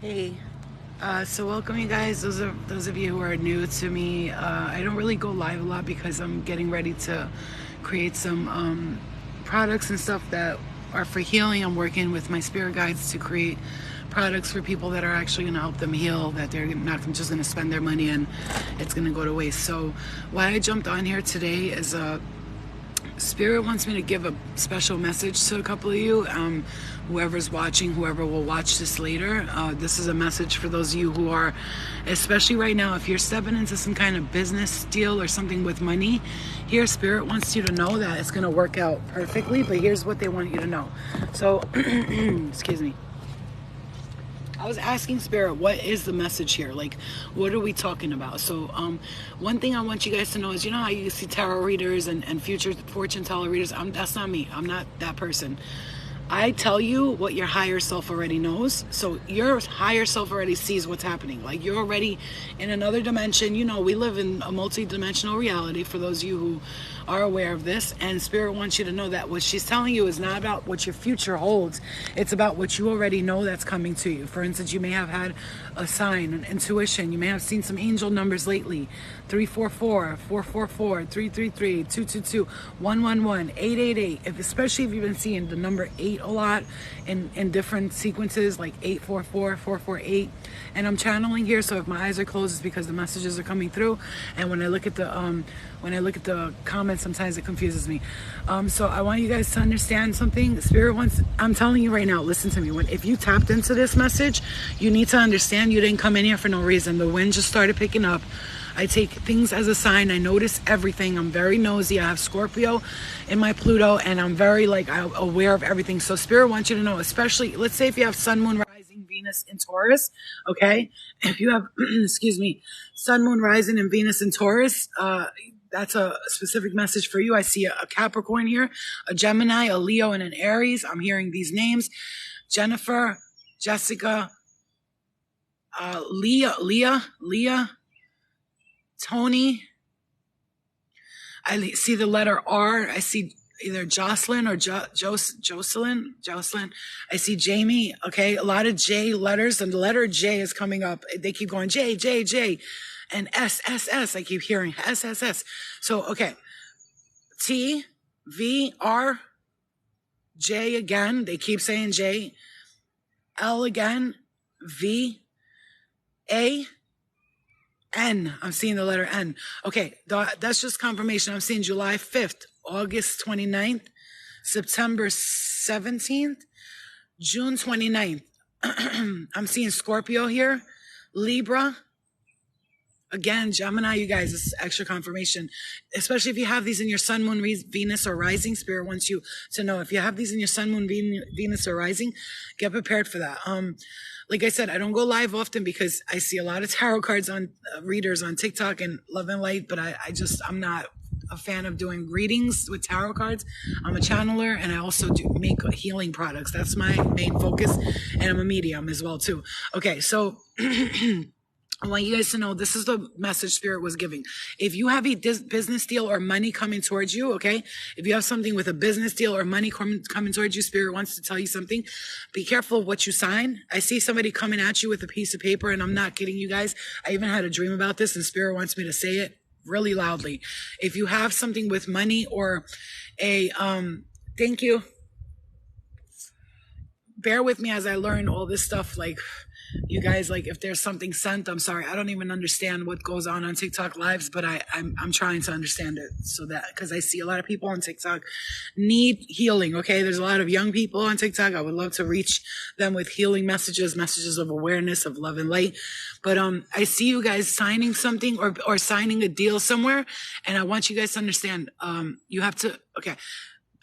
Hey, so welcome you guys. Those of you who are new to me. I don't really go live a lot because I'm getting ready to create some products and stuff that are for healing. I'm working with my spirit guides to create products for people that are actually going to help them heal. That they're not just going to spend their money and it's going to go to waste. So why I jumped on here today is Spirit wants me to give a special message to a couple of you. Whoever's watching, whoever will watch this later, this is a message for those of you who are, especially right now, if you're stepping into some kind of business deal or something with money, here Spirit wants you to know that it's going to work out perfectly, but here's what they want you to know. So, excuse me. I was asking Spirit, what is the message here? Like, what are we talking about? So, one thing I want you guys to know is, you know how you see tarot readers and future fortune teller readers? That's not me. I'm not that person. I tell you what your higher self already knows. So your higher self already sees what's happening. Like you're already in another dimension. You know, we live in a multi-dimensional reality for those of you who are aware of this. And Spirit wants you to know that what she's telling you is not about what your future holds. It's about what you already know that's coming to you. For instance, you may have had a sign, an intuition. You may have seen some angel numbers lately. 344, 444, 333, 222, 111, 888. Especially if you've been seeing the number 8 a lot in different sequences, like 844, 448. And I'm channeling here, so if my eyes are closed, it's because the messages are coming through. And when I look at the comments, sometimes it confuses me. So I want you guys to understand something. Spirit wants, I'm telling you right now, listen to me. If you tapped into this message, you need to understand you didn't come in here for no reason. The wind just started picking up. I take things as a sign. I notice everything. I'm very nosy. I have Scorpio in my Pluto, and I'm very aware of everything. So Spirit wants you to know, especially, let's say if you have Sun, Moon, Rising, Venus in Taurus, okay? If you have, excuse me, Sun, Moon, Rising, and Venus in Taurus, that's a specific message for you. I see a Capricorn here, a Gemini, a Leo, and an Aries. I'm hearing these names: Jennifer, Jessica, Leah, Tony. I see the letter R. I see either Jocelyn or Jocelyn. I see Jamie. Okay, a lot of J letters, and the letter J is coming up. They keep going J, J, J, and S, S, S. I keep hearing S, S, S. So okay, T, V, R, J again. They keep saying J, L again, V, A, N. I'm seeing the letter N. Okay, that's just confirmation. I'm seeing July 5th, August 29th, September 17th, June 29th. I'm seeing Scorpio here, Libra. Again, Gemini, you guys, this is extra confirmation. Especially if you have these in your Sun, Moon, Venus, or Rising. Spirit wants you to know if you have these in your Sun, Moon, Venus, or Rising, get prepared for that. Like I said, I don't go live often because I see a lot of tarot cards on readers on TikTok and Love and Light, but I'm not a fan of doing readings with tarot cards. I'm a channeler, and I also make healing products. That's my main focus, and I'm a medium as well too. Okay, so I want you guys to know this is the message Spirit was giving. If you have a business deal or money coming towards you, okay? If you have something with a business deal or money coming towards you, Spirit wants to tell you something. Be careful of what you sign. I see somebody coming at you with a piece of paper, and I'm not kidding you guys. I even had a dream about this, and Spirit wants me to say it really loudly. If you have something with money or thank you. Bear with me as I learn all this stuff, like, you guys, like if there's something sent, I'm sorry. I don't even understand what goes on TikTok lives, but I'm trying to understand it so that, because I see a lot of people on TikTok need healing. Okay. There's a lot of young people on TikTok. I would love to reach them with healing messages of awareness, of love and light. But, I see you guys signing something or signing a deal somewhere. And I want you guys to understand, you have to, okay.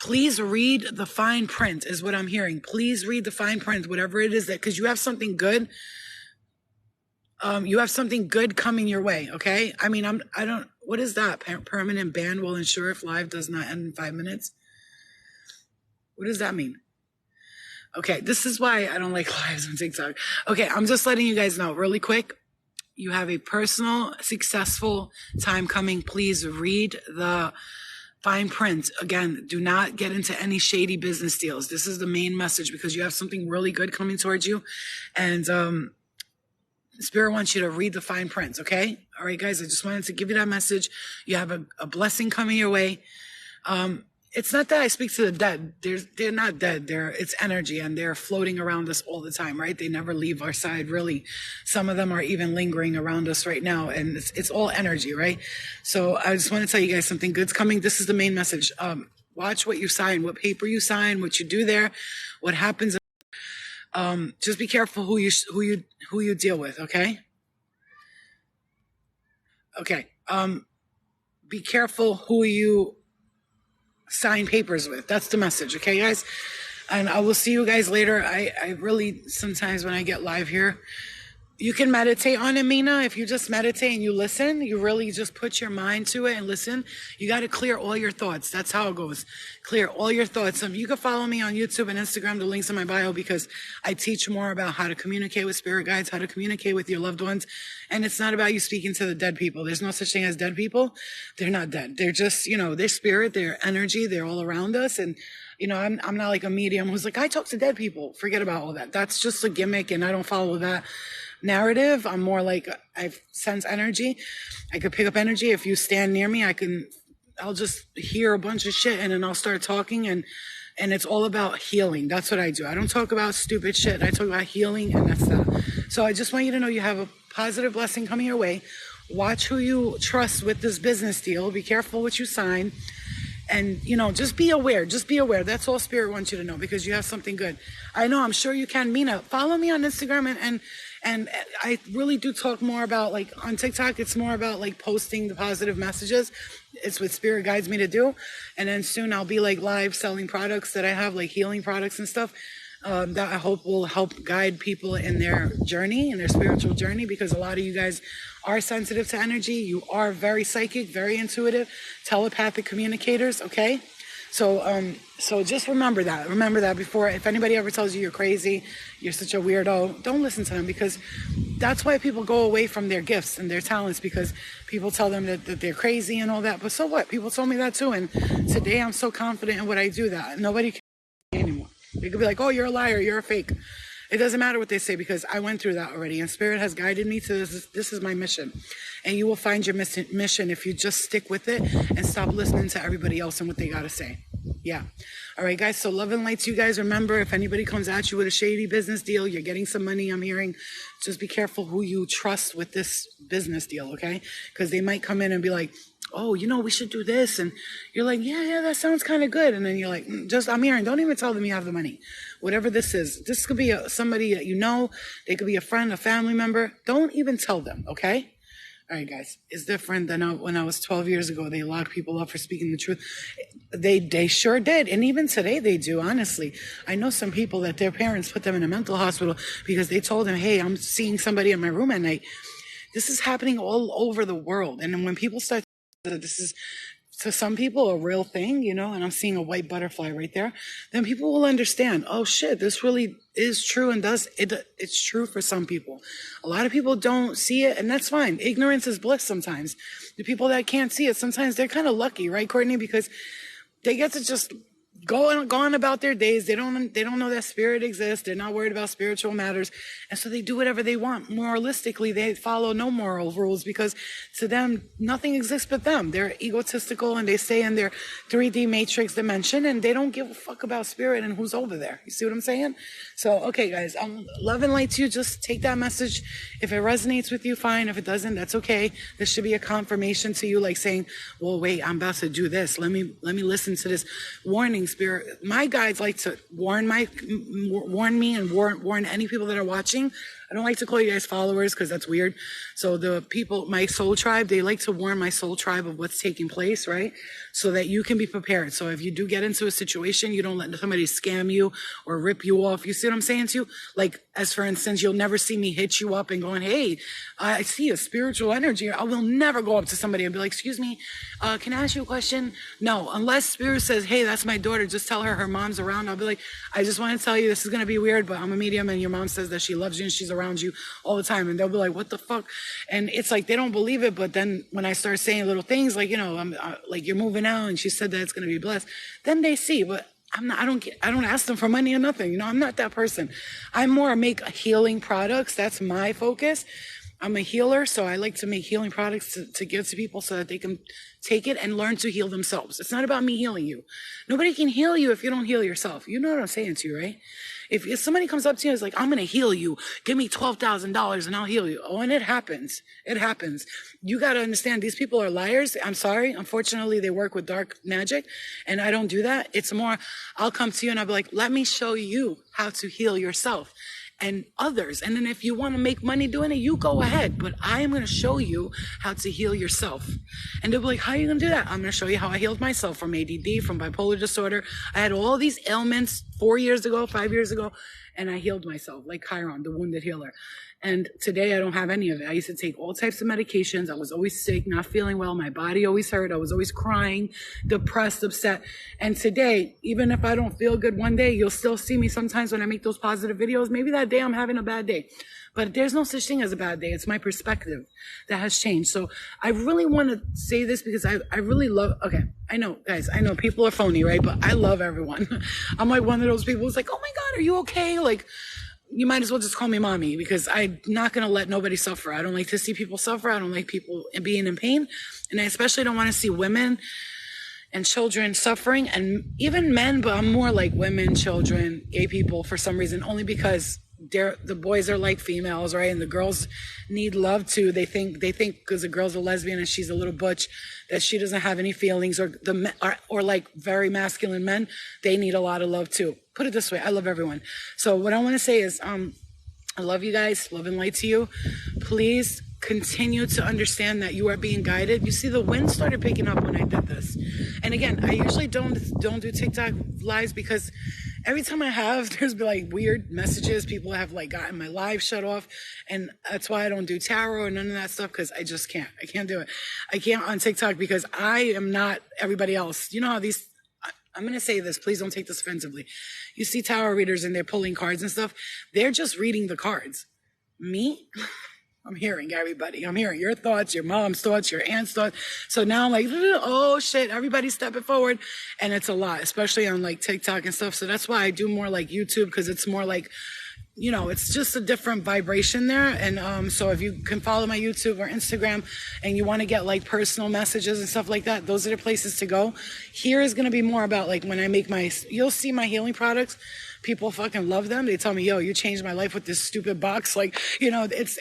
Please read the fine print is what I'm hearing. Please read the fine print, whatever it is that, because you have something good. You have something good coming your way. Okay. I mean, what is that? Permanent ban will ensure if live does not end in 5 minutes. What does that mean? Okay. This is why I don't like lives on TikTok. Okay. I'm just letting you guys know really quick. You have a personal, successful time coming. Please read the fine print. Again, do not get into any shady business deals. This is the main message because you have something really good coming towards you. And Spirit wants you to read the fine prints, okay? All right, guys, I just wanted to give you that message. You have a blessing coming your way. It's not that I speak to the dead. They're not dead. It's energy, and they're floating around us all the time, right? They never leave our side, really. Some of them are even lingering around us right now, and it's all energy, right? So I just want to tell you guys something good's coming. This is the main message. Watch what you sign, what paper you sign, what you do there, what happens. Just be careful who you deal with, okay? Okay. Be careful who you sign papers with. That's the message, okay, guys? And I will see you guys later. I really, sometimes when I get live here, you can meditate on it, Mina. If you just meditate and you listen, you really just put your mind to it and listen. You got to clear all your thoughts. That's how it goes. Clear all your thoughts. You can follow me on YouTube and Instagram. The link's in my bio, because I teach more about how to communicate with spirit guides, how to communicate with your loved ones. And it's not about you speaking to the dead people. There's no such thing as dead people. They're not dead. They're just, they're spirit, they're energy. They're all around us. And I'm not like a medium who's like, I talk to dead people. Forget about all that. That's just a gimmick, and I don't follow that narrative. I'm more like, I sense energy. I could pick up energy. If you stand near me, I'll just hear a bunch of shit, and then I'll start talking, and it's all about healing. That's what I do. I don't talk about stupid shit. I talk about healing, and that's that. So I just want you to know you have a positive blessing coming your way. Watch who you trust with this business deal. Be careful what you sign. And, just be aware. Just be aware. That's all Spirit wants you to know, because you have something good. I know, I'm sure you can. Mina, follow me on Instagram, and I really do talk more about, like, on TikTok, it's more about, like, posting the positive messages. It's what Spirit guides me to do. And then soon I'll be, like, live selling products that I have, like healing products and stuff, that I hope will help guide people in their journey, in their spiritual journey, because a lot of you guys are sensitive to energy. You are very psychic, very intuitive, telepathic communicators, okay? So just remember that. Remember that before, if anybody ever tells you you're crazy, you're such a weirdo, don't listen to them, because that's why people go away from their gifts and their talents, because people tell them that they're crazy and all that. But so what? People told me that too. And today I'm so confident in what I do that nobody can anymore. They could be like, oh, you're a liar, you're a fake. It doesn't matter what they say, because I went through that already, and Spirit has guided me to this. This is my mission. And you will find your mission if you just stick with it and stop listening to everybody else and what they got to say. Yeah. All right, guys. So love and light to you guys. Remember, if anybody comes at you with a shady business deal, you're getting some money, I'm hearing, just be careful who you trust with this business deal, okay? Because they might come in and be like, oh, we should do this. And you're like, yeah, that sounds kind of good. And then you're like, I'm hearing, don't even tell them you have the money. Whatever this is, this could be somebody that you know. They could be a friend, a family member. Don't even tell them, okay? All right, guys, it's different than when I was 12 years ago. They locked people up for speaking the truth. They sure did. And even today they do, honestly. I know some people that their parents put them in a mental hospital because they told them, hey, I'm seeing somebody in my room at night. This is happening all over the world. And when people start, this is to some people a real thing, and I'm seeing a white butterfly right there, then people will understand, oh shit, this really is true, and it's true for some people. A lot of people don't see it, and that's fine. Ignorance is bliss sometimes. The people that can't see it, sometimes they're kind of lucky, right, Courtney? Because they get to just go on about their days. They don't know that spirit exists. They're not worried about spiritual matters. And so they do whatever they want. Moralistically, they follow no moral rules, because to them, nothing exists but them. They're egotistical, and they stay in their 3D matrix dimension, and they don't give a fuck about spirit and who's over there. You see what I'm saying? So, okay, guys, love and light to you. Just take that message. If it resonates with you, fine. If it doesn't, that's okay. This should be a confirmation to you, like saying, well, wait, I'm about to do this. Let me listen to this warning. Spirit, my guides like to warn me and warn any people that are watching. I don't like to call you guys followers, because that's weird. So the people, my soul tribe, they like to warn my soul tribe of what's taking place, right? So that you can be prepared. So if you do get into a situation, you don't let somebody scam you or rip you off. You see what I'm saying to you? Like, as for instance, you'll never see me hit you up and going, hey, I see a spiritual energy. I will never go up to somebody and be like, excuse me, can I ask you a question? No, unless Spirit says, hey, that's my daughter, just tell her mom's around. I'll be like, I just want to tell you, this is going to be weird, but I'm a medium, and your mom says that she loves you and she's around you all the time. And they'll be like, what the fuck? And it's like, they don't believe it. But then when I start saying little things like, I'm like, you're moving out, and she said that it's going to be blessed, then they see. But I don't ask them for money or nothing. You know, I'm not that person. I more make healing products. That's my focus. I'm a healer, so I like to make healing products to give to people so that they can take it and learn to heal themselves. It's not about me healing you. Nobody can heal you if you don't heal yourself. You know what I'm saying to you, right? If somebody comes up to you and is like, I'm going to heal you, give me $12,000 and I'll heal you. Oh, and it happens. It happens. You got to understand, these people are liars. I'm sorry. Unfortunately, they work with dark magic, and I don't do that. It's more, I'll come to you and I'll be like, let me show you how to heal yourself and others. And then if you want to make money doing it, you go ahead. But I am going to show you how to heal yourself. And they'll be like, how are you going to do that? I'm going to show you how I healed myself from ADD, from bipolar disorder. I had all these ailments 4 years ago, 5 years ago, and I healed myself like Chiron, the wounded healer. And today I don't have any of it. I used to take all types of medications. I was always sick, not feeling well. My body always hurt. I was always crying, depressed, upset. And today, even if I don't feel good one day, you'll still see me sometimes when I make those positive videos. Maybe that day I'm having a bad day, but there's no such thing as a bad day. It's my perspective that has changed. So I really want to say this because I really love, okay, I know, guys, I know people are phony, right? But I love everyone. I'm like one of those people who's like, oh my God, are you okay? Like, you might as well just call me mommy, because I'm not going to let nobody suffer. I don't like to see people suffer. I don't like people being in pain. And I especially don't want to see women and children suffering, and even men, but I'm more like women, children, gay people for some reason, only because the boys are like females, right? And the girls need love too. They think because the girl's a lesbian and she's a little butch that she doesn't have any feelings, or like very masculine men, they need a lot of love too. Put it this way, I love everyone. So what I want to say is, I love you guys, love and light to you. Please continue to understand that you are being guided. You see, the wind started picking up when I did this. And again, I usually don't do TikTok lives because every time I have, there's been like weird messages. People have like gotten my live shut off. And that's why I don't do tarot or none of that stuff, because I just can't. I can't do it. I can't on TikTok because I am not everybody else. You know how I'm going to say this, please don't take this offensively. You see tarot readers and they're pulling cards and stuff. They're just reading the cards. Me? I'm hearing everybody. I'm hearing your thoughts, your mom's thoughts, your aunt's thoughts. So now I'm like, oh shit, everybody's stepping forward. And it's a lot, especially on like TikTok and stuff. So that's why I do more like YouTube, because it's more like, you know, it's just a different vibration there. And so if you can follow my YouTube or Instagram and you want to get like personal messages and stuff like that, those are the places to go. Here is going to be more about like when I make you'll see my healing products. People fucking love them. They tell me, yo, you changed my life with this stupid box. Like, you know, it's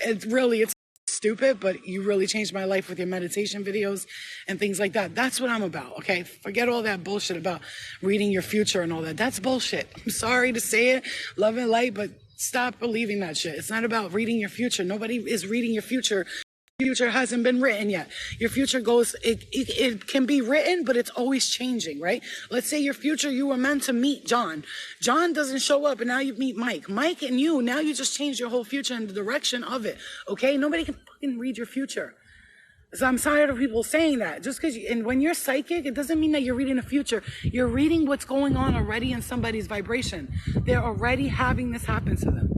stupid, but you really changed my life with your meditation videos and things like that. That's what I'm about, okay? Forget all that bullshit about reading your future and all that. That's bullshit. I'm sorry to say it, love and light, but stop believing that shit. It's not about reading your future. Nobody is reading your future. Future hasn't been written yet. Your future goes, it can be written, but it's always changing, right? Let's say your future, you were meant to meet John. John doesn't show up and now you meet Mike. Mike and you, now you just changed your whole future in the direction of it, okay? Nobody can fucking read your future. So I'm tired of people saying that. Just because, and when you're psychic, it doesn't mean that you're reading the future. You're reading what's going on already in somebody's vibration. They're already having this happen to them.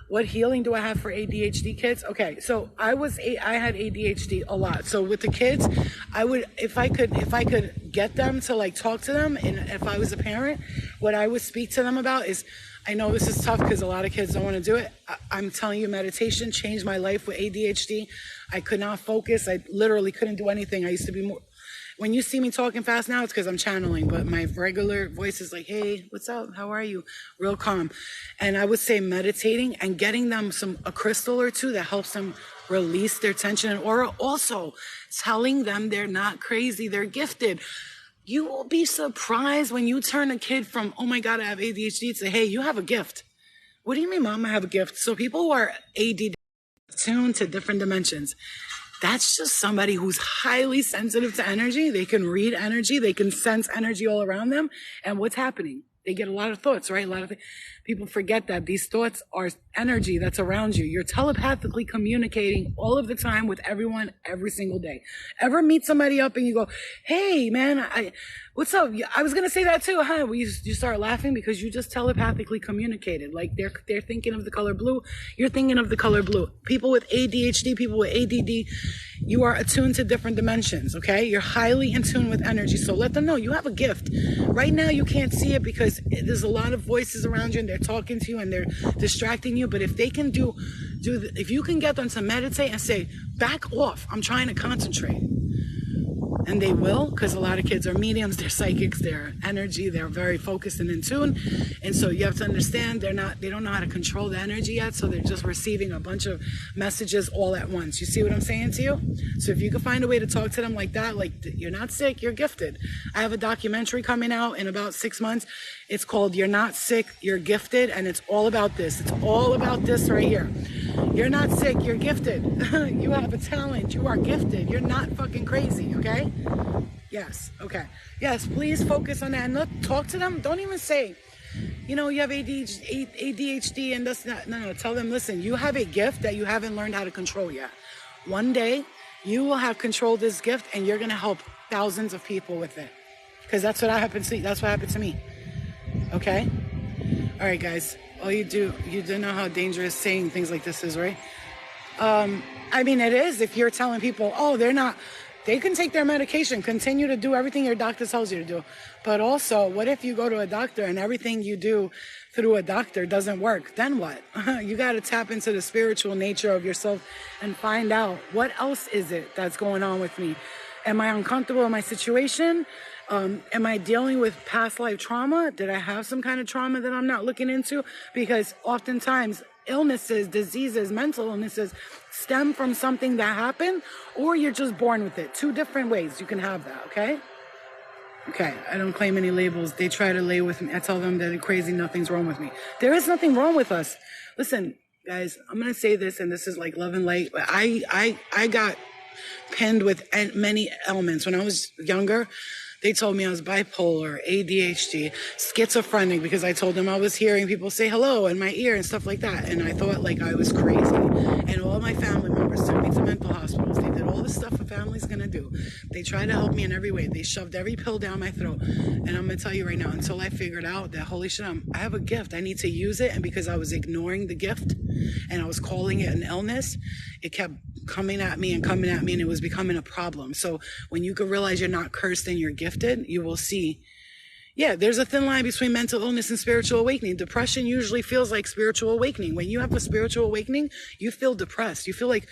What healing do I have for ADHD kids? Okay, so I had ADHD a lot. So with the kids, I would, if I could get them to like talk to them, and if I was a parent, what I would speak to them about is, I know this is tough because a lot of kids don't want to do it. I'm telling you, meditation changed my life with ADHD. I could not focus. I literally couldn't do anything. I used to be more, when you see me talking fast now, it's because I'm channeling, but my regular voice is like, hey, what's up? How are you? Real calm. And I would say meditating and getting them a crystal or two that helps them release their tension, or also telling them they're not crazy, they're gifted. You will be surprised when you turn a kid from, oh my God, I have ADHD, to, hey, you have a gift. What do you mean, Mom, I have a gift? So people who are ADD tuned to different dimensions. That's just somebody who's highly sensitive to energy. They can read energy. They can sense energy all around them. And what's happening? They get a lot of thoughts, right? A lot of people forget that these thoughts are energy that's around you. You're telepathically communicating all of the time with everyone every single day. Ever meet somebody up and you go, hey man, what's up? I was going to say that too, huh? You start laughing because you just telepathically communicated. Like they're thinking of the color blue. You're thinking of the color blue. People with ADHD, people with ADD, you are attuned to different dimensions, okay? You're highly in tune with energy. So let them know you have a gift. Right now you can't see it because there's a lot of voices around you and they're talking to you and they're distracting you. But if they can if you can get them to meditate and say, back off, I'm trying to concentrate. And they will, because a lot of kids are mediums, they're psychics, they're energy, they're very focused and in tune. And so you have to understand they don't know how to control the energy yet, so they're just receiving a bunch of messages all at once. You see what I'm saying to you? So if you can find a way to talk to them like that, like you're not sick, you're gifted. I have a documentary coming out in about 6 months. It's called You're Not Sick, You're Gifted, and it's all about this. It's all about this right here. You're not sick, you're gifted. You have a talent, you are gifted. You're not fucking crazy, okay? Yes, okay. Yes, please focus on that and talk to them. Don't even say, you have ADHD and that's not, no, tell them, listen, you have a gift that you haven't learned how to control yet. One day, you will have controlled this gift and you're gonna help thousands of people with it. Because that's what happened to me, okay? All right, guys. You do know how dangerous saying things like this is, right? I mean, it is if you're telling people, they can take their medication, continue to do everything your doctor tells you to do. But also, what if you go to a doctor and everything you do through a doctor doesn't work? Then what? You got to tap into the spiritual nature of yourself and find out what else is it that's going on with me. Am I uncomfortable in my situation? Am I dealing with past life trauma? Did I have some kind of trauma that I'm not looking into? Because oftentimes illnesses, diseases, mental illnesses stem from something that happened, or you're just born with it. 2 different ways you can have that, okay? Okay, I don't claim any labels. They try to lay with me. I tell them that they're crazy, nothing's wrong with me. There is nothing wrong with us. Listen, guys, I'm going to say this, and this is like love and light. I got pinned with many elements. When I was younger, they told me I was bipolar, ADHD, schizophrenic, because I told them I was hearing people say hello in my ear and stuff like that. And I thought like I was crazy. And all my family members took me to mental hospitals. They did all the stuff a family's going to do. They tried to help me in every way. They shoved every pill down my throat. And I'm going to tell you right now, until I figured out that, holy shit, I have a gift. I need to use it. And because I was ignoring the gift and I was calling it an illness, it kept coming at me and it was becoming a problem. So when you can realize you're not cursed and you're gifted, you will see, there's a thin line between mental illness and spiritual awakening. Depression usually feels like spiritual awakening. When you have a spiritual awakening, you feel depressed. You feel like,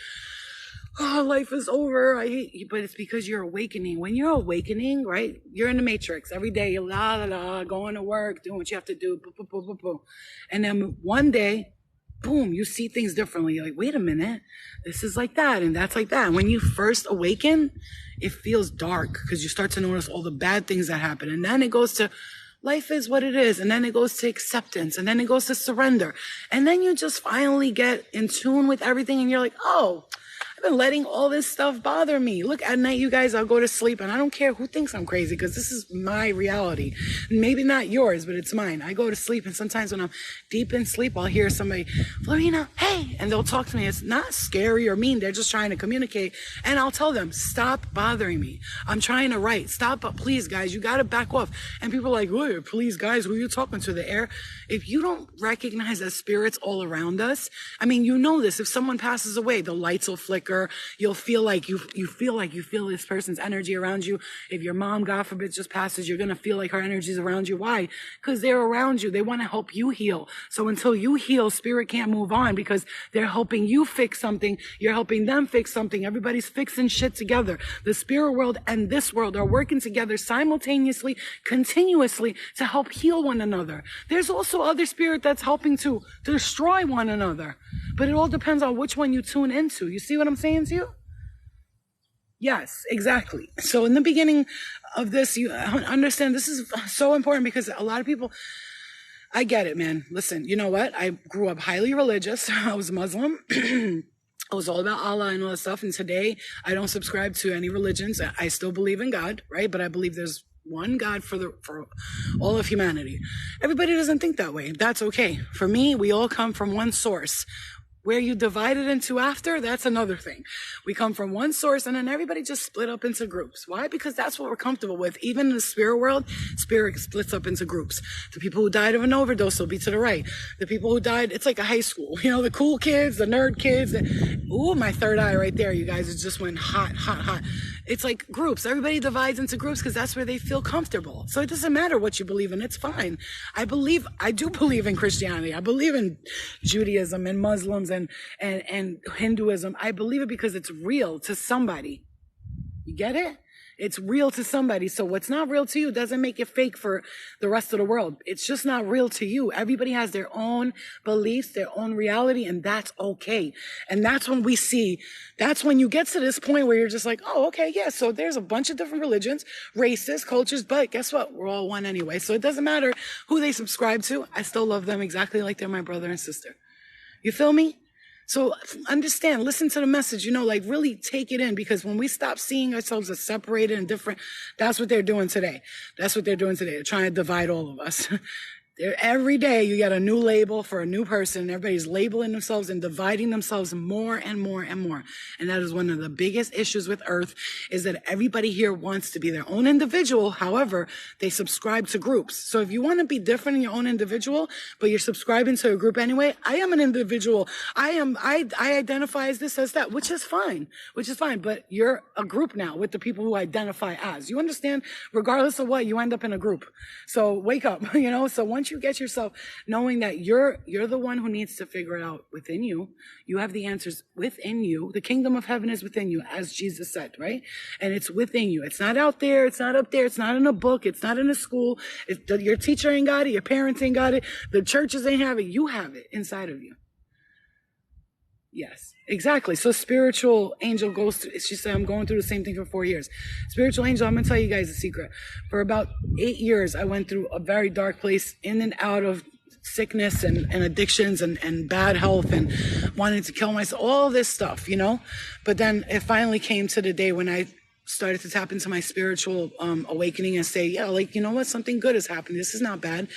life is over. I hate you. But it's because you're awakening. When you're awakening, right, you're in the matrix. Every day, you're going to work, doing what you have to do, and then one day, boom, you see things differently. You're like, wait a minute, this is like that and that's like that. And when you first awaken, it feels dark because you start to notice all the bad things that happen. And then it goes to life is what it is. And then it goes to acceptance. And then it goes to surrender. And then you just finally get in tune with everything. And you're like, I've been letting all this stuff bother me. Look, at night, you guys, I'll go to sleep and I don't care who thinks I'm crazy because this is my reality. Maybe not yours, but it's mine. I go to sleep and sometimes when I'm deep in sleep, I'll hear somebody, Florina, hey, and they'll talk to me. It's not scary or mean. They're just trying to communicate. And I'll tell them, stop bothering me. I'm trying to write. Stop, please, guys, you got to back off. And people are like, wait, please, guys, who are you talking to? The air? If you don't recognize that spirits all around us, I mean, you know this. If someone passes away, the lights will flicker. You'll feel like you feel this person's energy around you. If your mom, God forbid, just passes, you're going to feel like her energy is around you. Why? Because they're around you. They want to help you heal. So until you heal, spirit can't move on because they're helping you fix something. You're helping them fix something. Everybody's fixing shit together. The spirit world and this world are working together simultaneously, continuously to help heal one another. There's also other spirit that's helping to destroy one another. But it all depends on which one you tune into. You see what I'm saying to you? Yes, exactly. So in the beginning of this, you understand this is so important because a lot of people, I get it, man. Listen, you know what? I grew up highly religious. I was Muslim. I was all about Allah and all that stuff. And today I don't subscribe to any religions. I still believe in God, right? But I believe there's one God for all of humanity. Everybody doesn't think that way. That's okay. For me, we all come from one source. Where you divide it into after, that's another thing. We come from one source and then everybody just split up into groups. Why? Because that's what we're comfortable with. Even in the spirit world, spirit splits up into groups. The people who died of an overdose will be to the right. The people who died, it's like a high school. You know, the cool kids, the nerd kids. Ooh, my third eye right there, you guys. It just went hot, hot, hot. It's like groups. Everybody divides into groups because that's where they feel comfortable. So it doesn't matter what you believe in. It's fine. I do believe in Christianity. I believe in Judaism and Muslims and Hinduism. I believe it because it's real to somebody. You get it? It's real to somebody. So what's not real to you doesn't make it fake for the rest of the world. It's just not real to you. Everybody has their own beliefs, their own reality, and that's okay. And that's when that's when you get to this point where you're just like, oh, okay, yeah, so there's a bunch of different religions, races, cultures, but guess what? We're all one anyway. So it doesn't matter who they subscribe to. I still love them exactly like they're my brother and sister. You feel me? So understand, listen to the message, like really take it in, because when we stop seeing ourselves as separated and different, that's what they're doing today. They're trying to divide all of us. Every day you get a new label for a new person. Everybody's labeling themselves and dividing themselves more and more and more. And that is one of the biggest issues with Earth, is that everybody here wants to be their own individual. However, they subscribe to groups. So if you want to be different in your own individual, but you're subscribing to a group anyway, I am an individual. I identify as this, as that, which is fine. But you're a group now with the people who identify as. You understand? Regardless of what, you end up in a group. So wake up, So once you get yourself knowing that you're the one who needs to figure it out within you, you have the answers within you. The kingdom of heaven is within you, as Jesus said, right? And it's within you. It's not out there. It's not up there. It's not in a book. It's not in a school. Your teacher ain't got it. Your parents ain't got it. The churches ain't have it. You have it inside of you. Yes, exactly. So spiritual angel goes through, she said, I'm going through the same thing for 4 years. Spiritual angel, I'm going to tell you guys a secret. For about 8 years, I went through a very dark place, in and out of sickness and addictions and bad health and wanting to kill myself, all this stuff, But then it finally came to the day when I started to tap into my spiritual awakening and say, yeah, you know what? Something good has happened. This is not bad.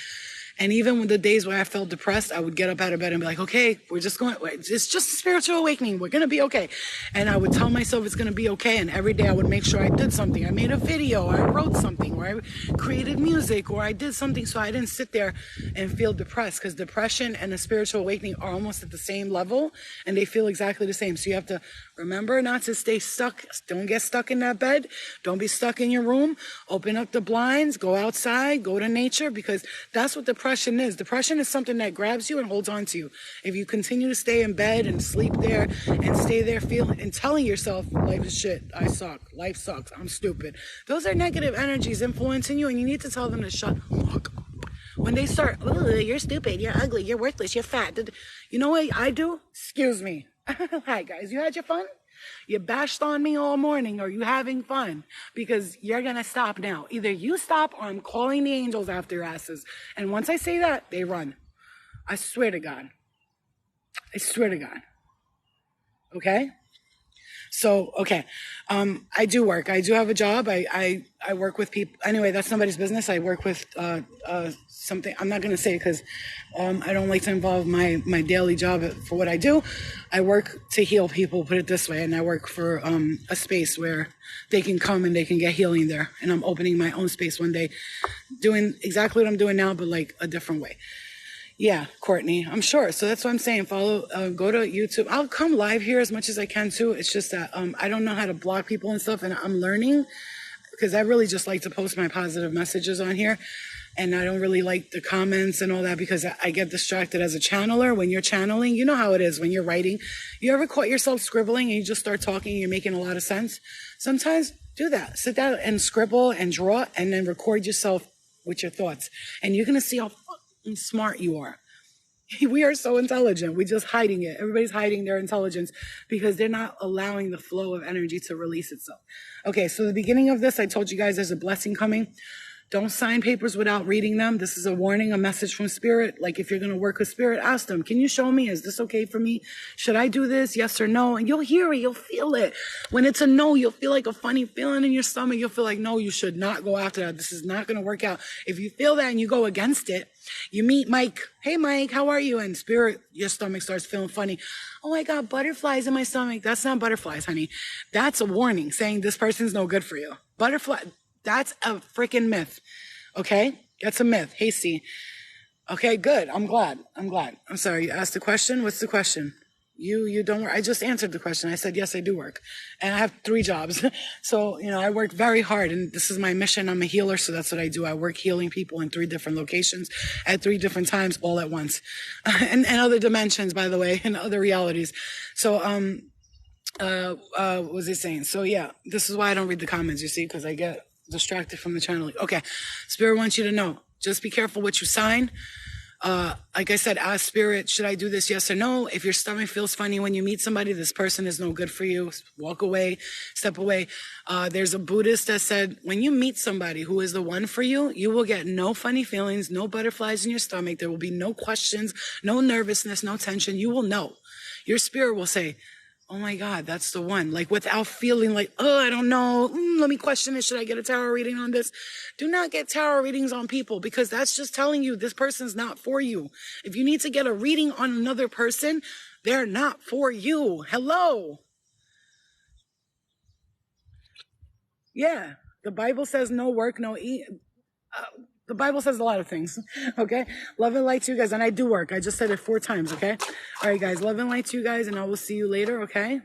And even with the days where I felt depressed, I would get up out of bed and be like, okay, it's just a spiritual awakening. We're going to be okay. And I would tell myself it's going to be okay. And every day I would make sure I did something. I made a video, or I wrote something, or I created music, or I did something so I didn't sit there and feel depressed, because depression and a spiritual awakening are almost at the same level and they feel exactly the same. So you have to remember not to stay stuck. Don't get stuck in that bed. Don't be stuck in your room. Open up the blinds, go outside, go to nature, because that's what depression is. Depression is something that grabs you and holds on to you. If you continue to stay in bed and sleep there and stay there feeling and telling yourself, life is shit, I suck, life sucks, I'm stupid. Those are negative energies influencing you, and you need to tell them to shut up. When they start, oh, you're stupid, you're ugly, you're worthless, you're fat. You know what I do? Excuse me. Hi guys, you had your fun? You bashed on me all morning. Are you having fun? Because you're going to stop now. Either you stop or I'm calling the angels after your asses. And once I say that, they run. I swear to God. Okay? So, okay. I do work. I do have a job. I work with people. Anyway, that's somebody's business. I work with something. I'm not going to say because I don't like to involve my daily job for what I do. I work to heal people, put it this way. And I work for a space where they can come and they can get healing there. And I'm opening my own space one day, doing exactly what I'm doing now, but like a different way. Yeah, Courtney, I'm sure. So that's what I'm saying. Follow, go to YouTube. I'll come live here as much as I can too. It's just that I don't know how to block people and stuff, and I'm learning, because I really just like to post my positive messages on here. And I don't really like the comments and all that, because I get distracted as a channeler. When you're channeling, you know how it is when you're writing. You ever caught yourself scribbling and you just start talking and you're making a lot of sense? Sometimes do that. Sit down and scribble and draw and then record yourself with your thoughts. And you're going to see how smart you are. We are so intelligent. We're just hiding it. Everybody's hiding their intelligence because they're not allowing the flow of energy to release itself. Okay, so the beginning of this, I told you guys there's a blessing coming. Don't sign papers without reading them. This is a warning, a message from spirit. Like if you're going to work with spirit, ask them, can you show me? Is this okay for me? Should I do this? Yes or no? And you'll hear it. You'll feel it. When it's a no, you'll feel like a funny feeling in your stomach. You'll feel like, no, you should not go after that. This is not going to work out. If you feel that and you go against it, you meet Mike. Hey, Mike, how are you? And spirit, your stomach starts feeling funny. Oh, I got butterflies in my stomach. That's not butterflies, honey. That's a warning saying this person's no good for you. Butterfly. That's a freaking myth. Okay? That's a myth. Hasty. Okay, good. I'm glad. I'm sorry. You asked the question? What's the question? You don't work. I just answered the question. I said, yes, I do work. And I have 3 jobs. So, I work very hard and this is my mission. I'm a healer. So that's what I do. I work healing people in 3 different locations at 3 different times all at once. and other dimensions, by the way, and other realities. So, what was he saying? So yeah, this is why I don't read the comments, you see, because I get distracted from the channel. Okay. Spirit wants you to know, just be careful what you sign. Like I said, ask spirit, should I do this? Yes or no? If your stomach feels funny when you meet somebody, this person is no good for you. Walk away, step away. There's a Buddhist that said, when you meet somebody who is the one for you, you will get no funny feelings, no butterflies in your stomach. There will be no questions, no nervousness, no tension. You will know. Your spirit will say, oh my God, that's the one. Like without feeling like, oh, I don't know. Let me question it. Should I get a tarot reading on this? Do not get tarot readings on people because that's just telling you this person's not for you. If you need to get a reading on another person, they're not for you. Hello. Yeah. The Bible says no work, no eat. The Bible says a lot of things, okay? Love and light to you guys, and I do work. I just said it 4 times, okay? All right, guys, love and light to you guys, and I will see you later, okay?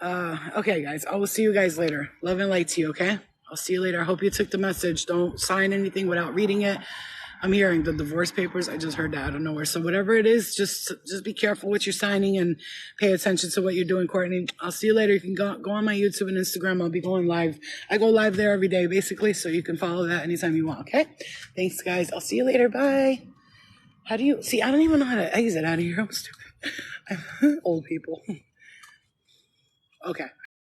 Okay, guys, I will see you guys later. Love and light to you, okay? I'll see you later. I hope you took the message. Don't sign anything without reading it. I'm hearing the divorce papers. I just heard that out of nowhere. So whatever it is, just be careful what you're signing and pay attention to what you're doing, Courtney. I'll see you later. You can go on my YouTube and Instagram. I'll be going live. I go live there every day, basically, so you can follow that anytime you want, okay? Thanks, guys. I'll see you later. Bye. How do you... See, I don't even know how to exit out of here. I'm stupid. I'm old people. Okay.